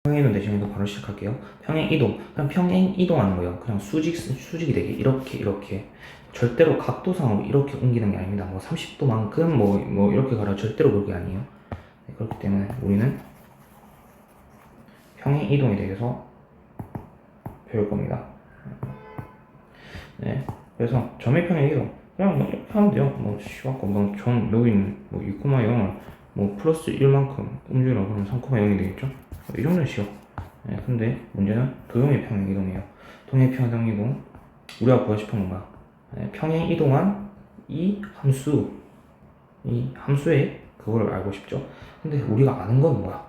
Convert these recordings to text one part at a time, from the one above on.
평행 이동 대신에 바로 시작할게요. 평행 이동. 그냥 평행 이동하는 거예요. 그냥 수직이 되게 이렇게. 절대로 각도상으로 이렇게 옮기는 게 아닙니다. 뭐 30도만큼 뭐 이렇게 가라 절대로 그게 아니에요. 네, 그렇기 때문에 우리는 평행 이동에 대해서 배울 겁니다. 네. 그래서 점의 평행 이동. 그냥 뭐 이렇게 하면 돼요. 뭐 쉬웠고 여기 있는 뭐 2,0을 뭐 플러스 1만큼 움직이라고 그러면 3,0이 되겠죠? 이 정도는 쉬워. 네, 근데 문제는 도형의 평행 이동이에요. 도형의 평행 이동 우리가 구하고 싶은 건가? 네, 평행 이동한 이 함수의 그거를 알고 싶죠. 근데 우리가 아는 건 뭐야?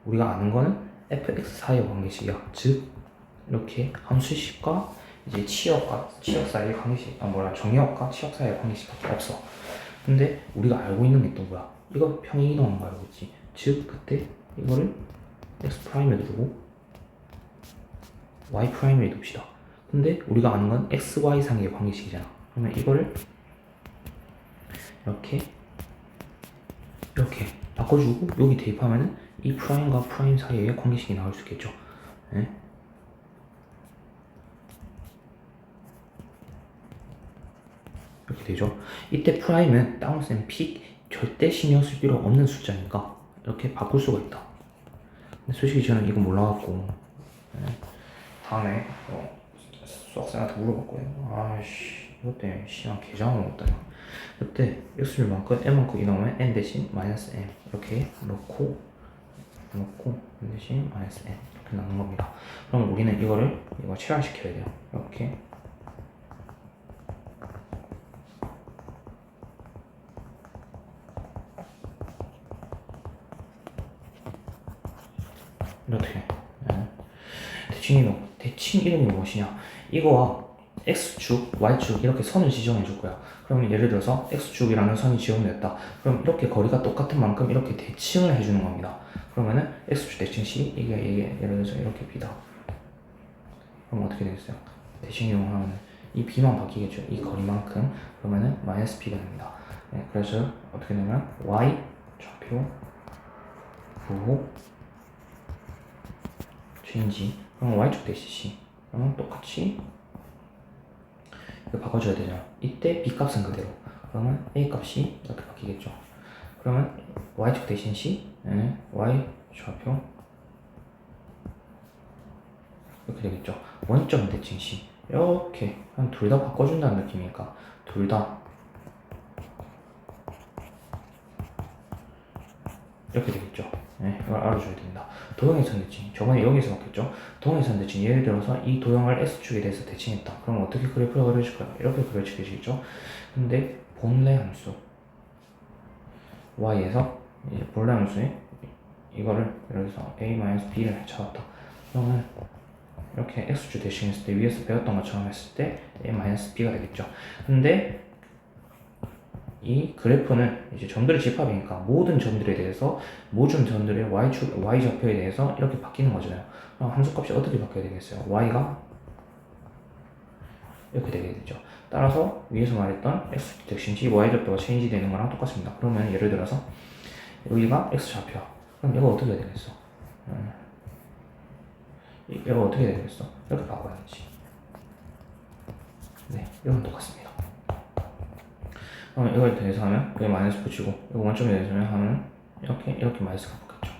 우리가 아는 거는 fx 사이의 관계식이야. 즉 이렇게 함수식과 이제 치역 사이의 관계식, 정의역과 치역 사이의 관계식밖에 없어. 근데 우리가 알고 있는 게 또 뭐야? 이거 평행 이동하는 거 알고 있지. 즉 그때 이거를 x 프라임에 두고 y 프라임에 둡시다. 근데 우리가 아는 건 x, y 상의 관계식이잖아. 그러면 이거를 이렇게 바꿔주고 여기 대입하면은 이 프라임과 프라임 사이의 관계식이 나올 수 있겠죠. 네? 이렇게 되죠. 이때 프라임은 다운쌤 픽 절대 신경 쓸 필요 없는 숫자니까 이렇게 바꿀 수가 있다. 근데 솔직히 저는 이거 몰라갖고 다음에 수학생한테 물어봤거든요. 아씨 이것 때문에 시간 개장을 못다. 그때 x줄만큼 m만큼 이동하면 n 대신 마이너스 m 이렇게 넣고 n 대신 마이너스 m 이렇게 나눈 겁니다. 그럼 우리는 이거 체화시켜야 돼요. 이렇게 이렇게 대칭 이동이 무엇이냐? 이거와 x축, y축 이렇게 선을 지정해 줄 거야. 그러면 예를 들어서 x축이라는 선이 지정됐다. 그럼 이렇게 거리가 똑같은 만큼 이렇게 대칭을 해주는 겁니다. 그러면은 x축 대칭 시 이게 예를 들어서 이렇게 b다. 그럼 어떻게 되겠어요? 대칭 이동하면 이 b만 바뀌겠죠. 이 거리만큼. 그러면은 마이너스 b가 됩니다. 네, 그래서 어떻게 되면 y 좌표 부호 change. 그럼 y축 대시 c. 그러면 똑같이 이거 바꿔줘야 되잖아. 이때 b 값은 그대로. 그러면 a 값이 이렇게 바뀌겠죠. 그러면 y축 대신 c, y 좌표 이렇게 되겠죠. 원점 대칭 c 이렇게 한 둘 다 바꿔준다는 느낌이니까 둘 다 이렇게 되겠죠. 네, 이걸 알아줘야 됩니다. 도형의 선대칭 저번에 여기서 봤겠죠. 도형의 선대칭 예를 들어서 이 도형을 S축에 대해서 대칭했다. 그럼 어떻게 그래프가 그려질까요? 이렇게 그려지겠죠. 근데 본래 함수 y에서 이제 본래 함수에 이거를 예를 들어서 a-b를 찾았다. 그러면 이렇게 x축 대칭했을 때 위에서 배웠던 것처럼 했을 때 a-b가 되겠죠. 근데 이 그래프는 이제 점들의 집합이니까 모든 점들에 대해서 모든 점들의 y 좌표에 대해서 이렇게 바뀌는 거잖아요. 그럼 함수값이 어떻게 바뀌어야 되겠어요? y가 이렇게 되게 되죠. 따라서 위에서 말했던 x 대칭시 y 좌표가 체인지 되는 거랑 똑같습니다. 그러면 예를 들어서 여기가 x 좌표야. 그럼 이거 어떻게 해야 되겠어? 이거 어떻게 해야 되겠어? 이렇게 바꿔야지. 네, 이건 똑같습니다. 그럼 이걸 대해서 하면 여기 마이너스 붙이고 이거 원점에 대해서 하면 이렇게 마이너스가 붙겠죠.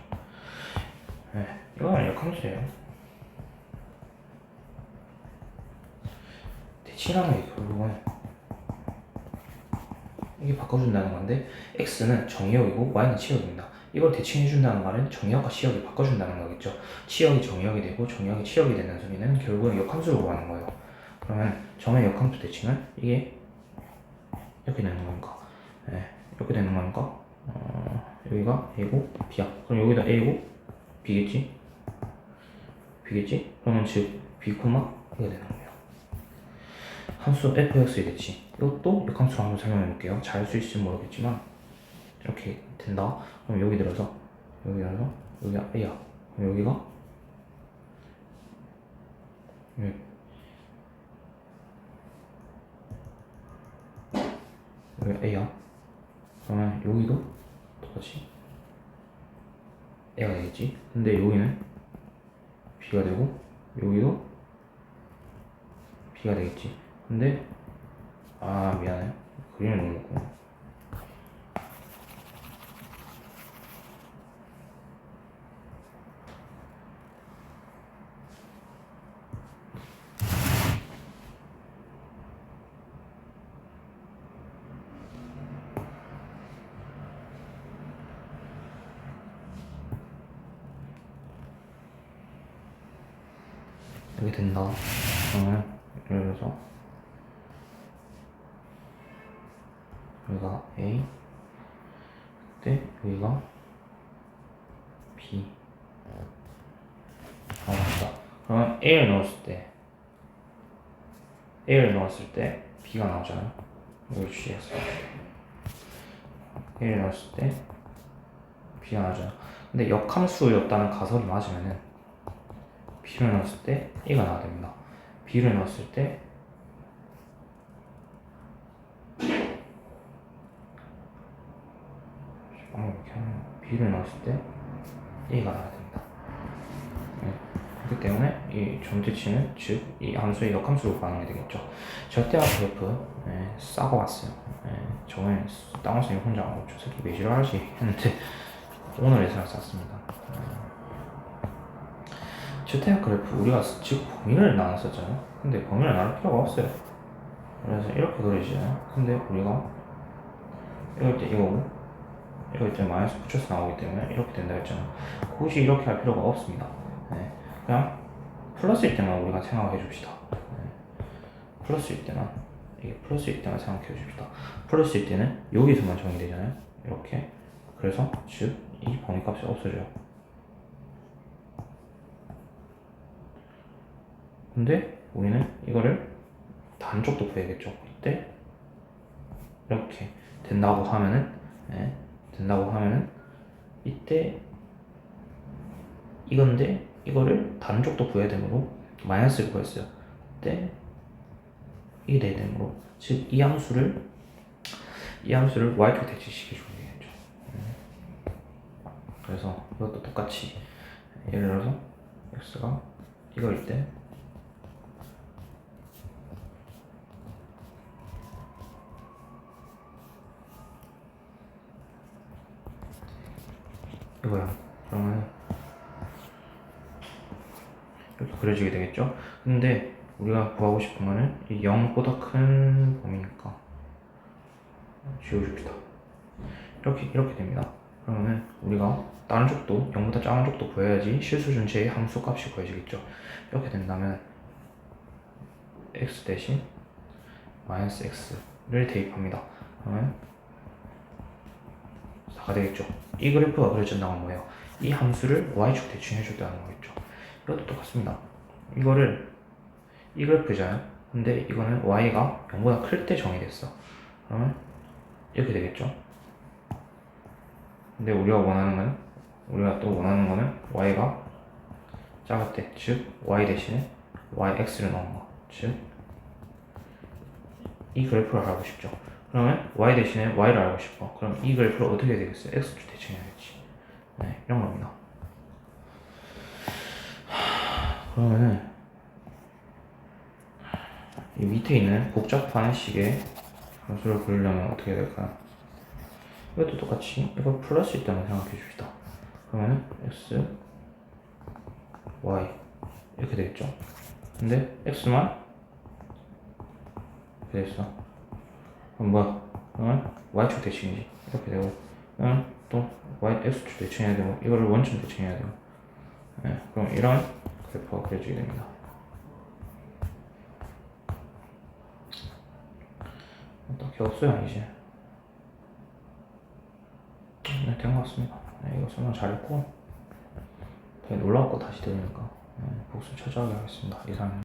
네, 이거는 역함수예요. 대칭하는 게 결국은 이게 바꿔준다는 건데 x는 정의역이고 y는 치역입니다. 이걸 대칭해준다는 말은 정의역과 치역이 바꿔준다는 거겠죠. 치역이 정의역이 되고 정의역이 치역이 되는 소리는 결국은 역함수로 구하는 거예요. 그러면 점의 역함수 대칭은 이게 이렇게 되는 거니까 이렇게 되는 거니까 여기가 a고 b야. 그럼 여기다 a고 b겠지? 그러면 즉 b, 이게 되는 거예요. 함수 fx의 대칭 이것도 역함수로 한번 설명해 볼게요. 잘 할 수 있을지 모르겠지만 이렇게 된다. 그럼 여기 들어서 여기가 a야. 그럼 여기가 a야. 그러면 여기도 똑같이 a가 되겠지. 근데 여기는 B가 되고 여기도 B가 되겠지. 근데 미안해. 그림을 놓고 이렇게 된다. 그러면 예를 들어서 여기가 A, 그때 여기가 B. 맞다. 그러면 A를 넣었을 때 B가 나오잖아요. 이걸 주시겠어요. A를 넣었을 때 B가 나오잖아요. 근데 역함수였다는 가설이 맞으면은 B를 넣었을 때 A가 나와야 됩니다. B를 넣었을 때 B를 넣었을 때 A가 나와야 됩니다. 네. 그렇기 때문에 이 존재치는 즉 이 함수의 역함수로 반응이 되겠죠. 절대값 그래프 싸고 왔어요. 저번에 땅원쌤이 혼자 저 새끼 왜 지랄하지 했는데 오늘 예상을 쌌습니다. 절대값 그래프 우리가 즉 범위를 나눴었잖아요. 근데 범위를 나눌 필요가 없어요. 그래서 이렇게 그려지잖아요. 근데 우리가 이럴 때 이거고 이럴 때 마이너스 붙여서 나오기 때문에 이렇게 된다 했잖아요. 굳이 이렇게 할 필요가 없습니다. 그냥 플러스일 때만 우리가 생각해 줍시다. 플러스일 때만 이게 플러스일 때만 생각해 줍시다. 플러스일 때는 여기서만 정의되잖아요. 이렇게. 그래서 즉 이 범위값이 없어져요. 근데 우리는 이거를 단쪽도 구해야겠죠. 이때 이렇게 된다고 하면은 이때 이건데 이거를 다른 쪽도 구해야 되므로 마이너스를 구했어요. 그때 이게 돼야 되므로 즉 이 함수를 y축 대칭시켜주면 되겠죠. 그래서 이것도 똑같이 예를 들어서 x가 이거일 때 이거야. 그러면 이렇게 그려지게 되겠죠. 근데 우리가 구하고 싶은 거는 이 0보다 큰 범위니까 지워줍시다. 이렇게 됩니다. 그러면 우리가 다른 쪽도 0보다 작은 쪽도 구해야지 실수 전체의 함수 값이 구해지겠죠. 이렇게 된다면 x 대신 마이너스 x를 대입합니다. 그러면 4가 되겠죠. 이 그래프가 그려진다는 건 뭐예요? 이 함수를 y축 대칭 해줬다는 거겠죠. 이것도 똑같습니다. 이거를 이 그래프잖아요. 근데 이거는 y가 0보다 클 때 정의됐어. 그러면 이렇게 되겠죠. 근데 우리가 또 원하는 거는 y가 작을 때, 즉 y 대신에 yx를 넣은 거, 즉 이 그래프를 알고 싶죠. 그러면 y 대신에 y를 알고 싶어. 그럼 이 그래프를 어떻게 해야 되겠어요? x축 대칭해야겠지. 이런 겁니다. 그러면은 이 밑에 있는 복잡한 식의 함수를 그리려면 어떻게 해야 될까요? 이것도 똑같이 이걸 플러스일 때만 생각해 줍시다. 그러면은 x, y 이렇게 되겠죠. 근데 x만 이렇게 됐어. 그럼 뭐야? 그러면 y축 대칭이지. 이렇게 되고 또 x축 대칭해야 되고 이거를 원점 대칭해야 되고 그럼 이런 그래프가 그려지게 됩니다. 딱히 없어요 이제. 된 것 같습니다. 이거 설명 잘했고 되게 놀라운 거 다시 들으니까 복습 철저하게 하겠습니다. 이상.